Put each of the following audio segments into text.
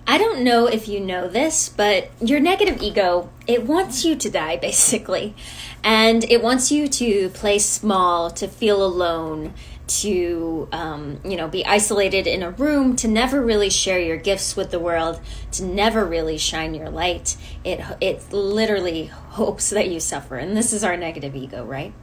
I don't know if you know this, but your negative ego, it wants you to die, basically. And it wants you to play small, to feel alone, to, be isolated in a room, to never really share your gifts with the world, to never really shine your light. It literally hopes that you suffer. And this is our negative ego, right?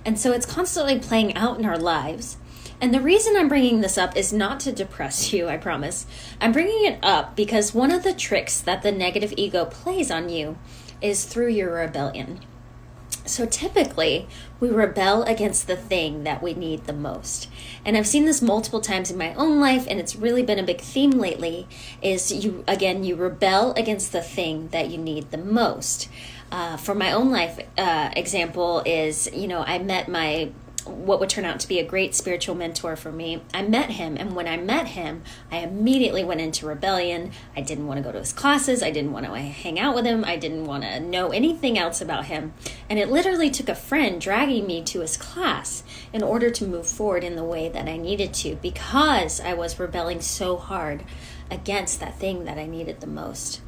And so it's constantly playing out in our lives. And the reason I'm bringing this up is not to depress you, I promise. I'm bringing it up because one of the tricks that the negative ego plays on you is through your rebellion. So typically, we rebel against the thing that we need the most. And I've seen this multiple times in my own life, and it's really been a big theme lately, is you rebel against the thing that you need the most. For my own life, example is, I met what would turn out to be a great spiritual mentor for me. I met him, and when I met him, I immediately went into rebellion. I didn't want to go to his classes. I didn't want to hang out with him. I didn't want to know anything else about him. And it literally took a friend dragging me to his class in order to move forward in the way that I needed to, because I was rebelling so hard against that thing that I needed the most.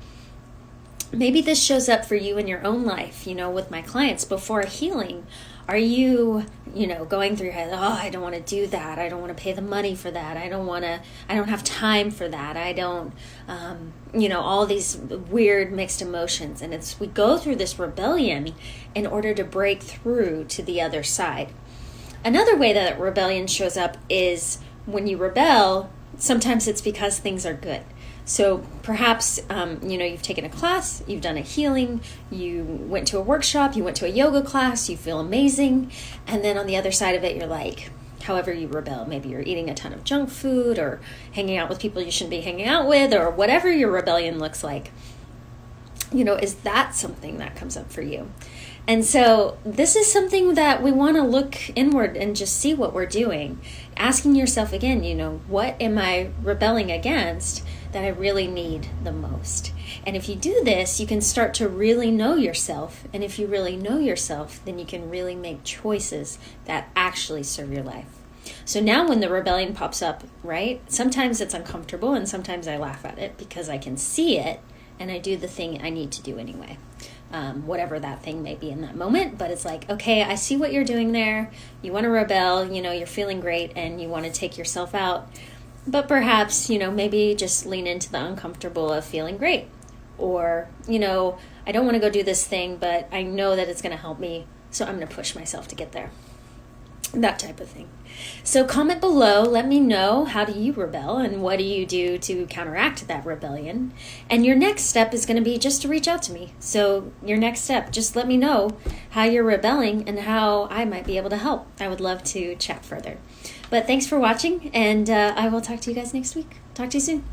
Maybe this shows up for you in your own life, with my clients before a healing. Are you, going through your head, I don't want to do that. I don't want to pay the money for that. I don't have time for that. I don't, all these weird mixed emotions. And we go through this rebellion in order to break through to the other side. Another way that rebellion shows up is when you rebel, sometimes it's because things are good. So perhaps, you've taken a class, you've done a healing, you went to a workshop, you went to a yoga class, you feel amazing. And then on the other side of it, you're like, however you rebel, maybe you're eating a ton of junk food or hanging out with people you shouldn't be hanging out with, or whatever your rebellion looks like. Is that something that comes up for you? And so this is something that we want to look inward and just see what we're doing. Asking yourself again, what am I rebelling against that I really need the most? And if you do this, you can start to really know yourself. And if you really know yourself, then you can really make choices that actually serve your life. So now when the rebellion pops up, right, sometimes it's uncomfortable and sometimes I laugh at it because I can see it and I do the thing I need to do anyway. Whatever that thing may be in that moment, but it's like, okay, I see what you're doing there. You want to rebel, you're feeling great and you want to take yourself out. But perhaps, maybe just lean into the uncomfortable of feeling great. Or, I don't want to go do this thing, but I know that it's going to help me, so I'm going to push myself to get there. That type of thing. So comment below, let me know, how do you rebel and what do you do to counteract that rebellion? And your next step is going to be just to reach out to me. So your next step, just let me know how you're rebelling and how I might be able to help. I would love to chat further. But thanks for watching, and I will talk to you guys next week. Talk to you soon.